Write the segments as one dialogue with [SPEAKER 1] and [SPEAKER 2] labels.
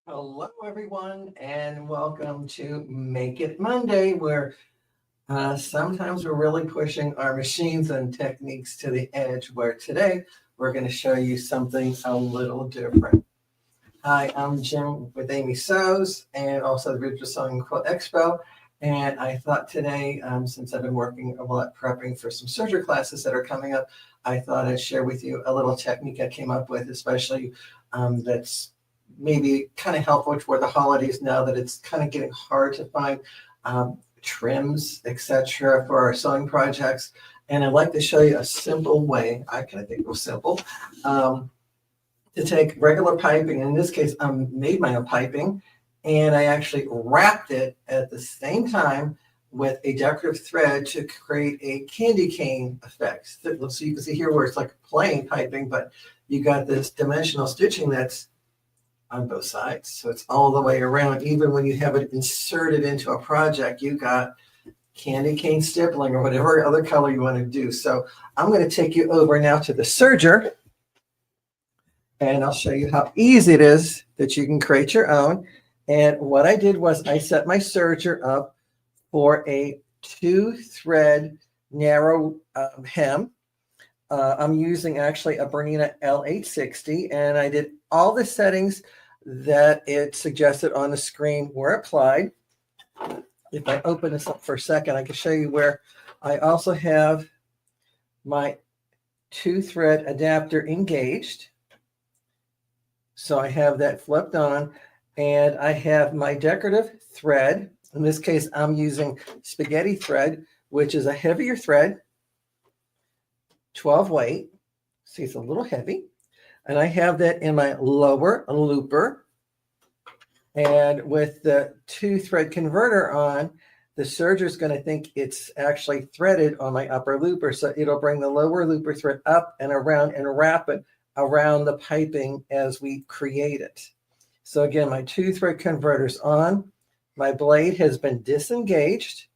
[SPEAKER 1] Hello, everyone, and welcome to Make It Monday, where sometimes we're really pushing our machines and techniques to the edge, where today we're going to show you something a little different. Hi, I'm Jim with Amy Sews and also the Virtual Sewing Quilt Expo. And I thought today, since I've been working a lot prepping for some serger classes that are coming up, I thought I'd share with you a little technique I came up with, especially that's maybe kind of helpful for the holidays now that it's kind of getting hard to find trims, etc. for our sewing projects. And I'd like to show you a simple way, I kind of think it was simple, to take regular piping. In this case, I made my own piping, and I actually wrapped it at the same time with a decorative thread to create a candy cane effect. So you can see here where it's like plain piping, but you got this dimensional stitching that's on both sides. So it's all the way around. Even when you have it inserted into a project, you got candy cane stippling or whatever other color you want to do. So I'm going to take you over now to the serger, and I'll show you how easy it is that you can create your own. And what I did was I set my serger up for a 2-thread narrow hem. I'm using actually a Bernina L860, and I did all the settings that it suggested on the screen were applied. If I open this up for a second, I can show you where I also have my 2-thread adapter engaged. So I have that flipped on, and I have my decorative thread. In this case, I'm using spaghetti thread, which is a heavier thread, 12 weight. See, it's a little heavy. And I have that in my lower looper. And with the 2-thread converter on, the serger is going to think it's actually threaded on my upper looper. So it'll bring the lower looper thread up and around and wrap it around the piping as we create it. So again, my 2-thread converter's on. My blade has been disengaged.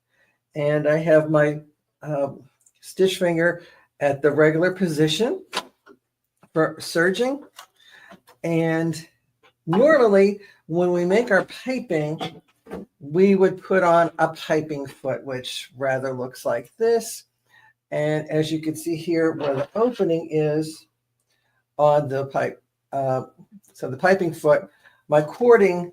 [SPEAKER 1] And I have my stitch finger at the regular position for serging. And normally when we make our piping, we would put on a piping foot, which rather looks like this. And as you can see here where the opening is on the pipe, so the piping foot, my cording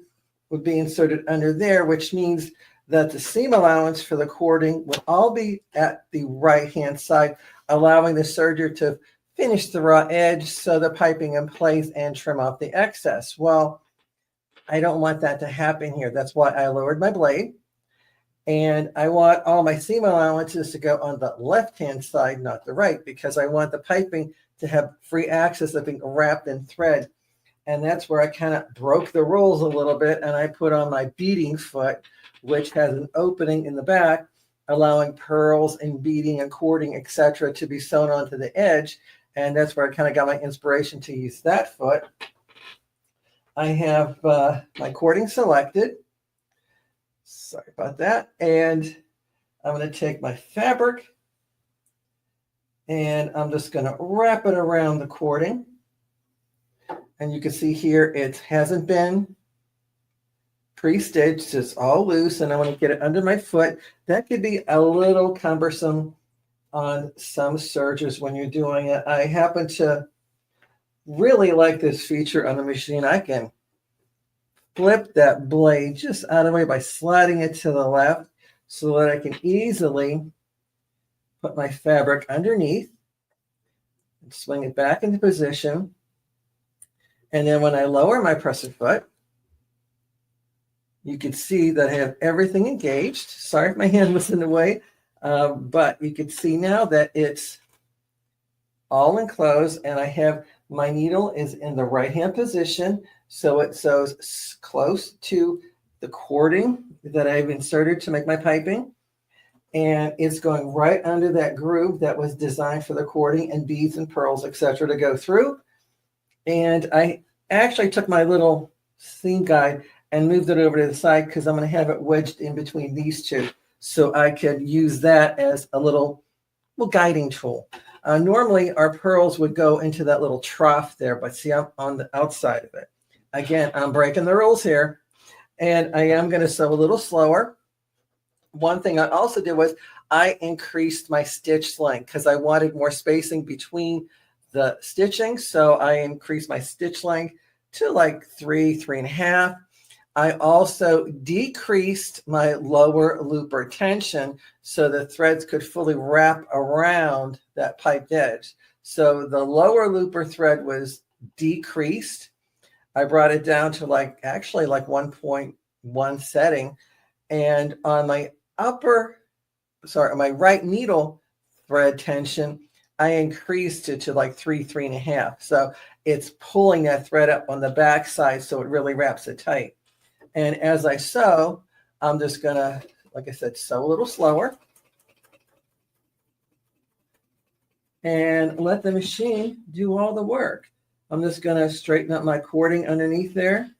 [SPEAKER 1] would be inserted under there, which means that the seam allowance for the cording will all be at the right-hand side, allowing the serger to finish the raw edge, sew the piping in place, and trim off the excess. Well, I don't want that to happen here. That's why I lowered my blade. And I want all my seam allowances to go on the left-hand side, not the right, because I want the piping to have free access of being wrapped in thread. And that's where I kind of broke the rules a little bit, and I put on my beading foot, which has an opening in the back, allowing pearls and beading and cording, etc., to be sewn onto the edge. And that's where I kind of got my inspiration to use that foot. I have my cording selected. Sorry about that. And I'm going to take my fabric, and I'm just going to wrap it around the cording. And you can see here it hasn't been pre-stitched. It's all loose, and I want to get it under my foot. That could be a little cumbersome on some sergers when you're doing it. I happen to really like this feature on the machine. I can flip that blade just out of the way by sliding it to the left so that I can easily put my fabric underneath and swing it back into position. And then when I lower my presser foot, you can see that I have everything engaged. Sorry if my hand was in the way, but you can see now that it's all enclosed, and I have my needle is in the right-hand position, so it sews close to the cording that I've inserted to make my piping, and it's going right under that groove that was designed for the cording and beads and pearls, etc., to go through. And I actually took my little seam guide and moved it over to the side because I'm going to have it wedged in between these two, so I could use that as a little guiding tool. Normally, our pearls would go into that little trough there, but see, I'm on the outside of it. again, I'm breaking the rules here, and I am going to sew a little slower. One thing I also did was I increased my stitch length because I wanted more spacing between the stitching. So I increased my stitch length to like 3.5. I also decreased my lower looper tension so the threads could fully wrap around that piped edge. So the lower looper thread was decreased. I brought it down to actually 1.1 setting. And on my my right needle thread tension, I increased it to like 3.5. So it's pulling that thread up on the back side so it really wraps it tight. And as I sew, I'm just gonna, like I said, sew a little slower and let the machine do all the work. I'm just gonna straighten up my cording underneath there.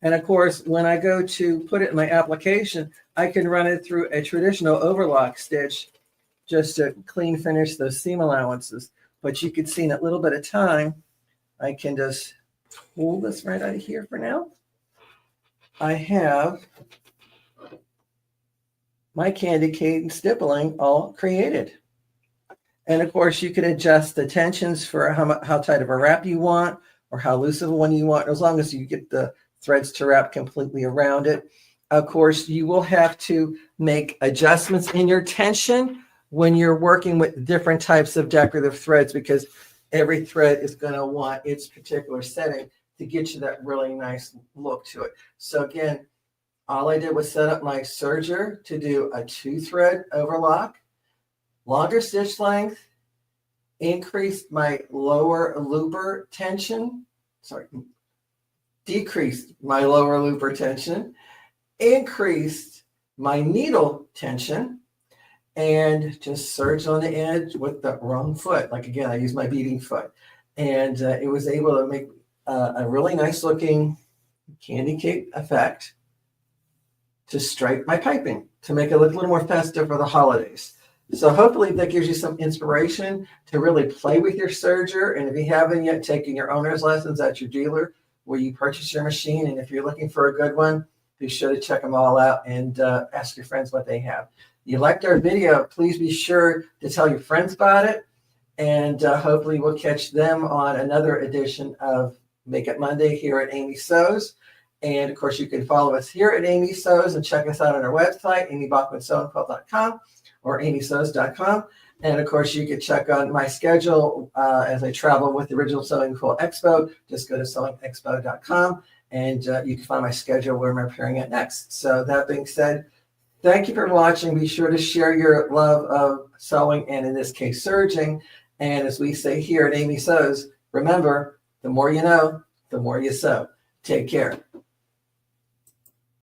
[SPEAKER 1] And of course, when I go to put it in my application, I can run it through a traditional overlock stitch just to clean finish those seam allowances. But you can see in a little bit of time, I can just pull this right out of here for now. I have my candy cane stippling all created. And of course, you can adjust the tensions for how tight of a wrap you want or how loose of one you want, as long as you get the threads to wrap completely around it. Of course, you will have to make adjustments in your tension when you're working with different types of decorative threads, because every thread is going to want its particular setting to get you that really nice look to it. So again, all I did was set up my serger to do a 2-thread overlock, longer stitch length, increased my lower looper tension, decreased my lower looper tension, increased my needle tension, and just serged on the edge with the wrong foot. Like again, I used my beading foot, and it was able to make a really nice looking candy cake effect to stripe my piping to make it look a little more festive for the holidays. So hopefully that gives you some inspiration to really play with your serger. And if you haven't yet taken your owner's lessons at your dealer where you purchase your machine, and if you're looking for a good one, be sure to check them all out and ask your friends what they have. If you liked our video, please be sure to tell your friends about it. And hopefully we'll catch them on another edition of Make It Monday here at Amy Sews. And of course, you can follow us here at Amy Sews and check us out on our website, amybachmansewingquilt.com or amysews.com. And of course, you can check on my schedule as I travel with the Original Sewing Quilt Expo. Just go to sewingexpo.com and you can find my schedule where I'm appearing at next. So that being said, thank you for watching. Be sure to share your love of sewing and in this case, serging. And as we say here at Amy Sews, remember, the more you know, the more you sew. Take care.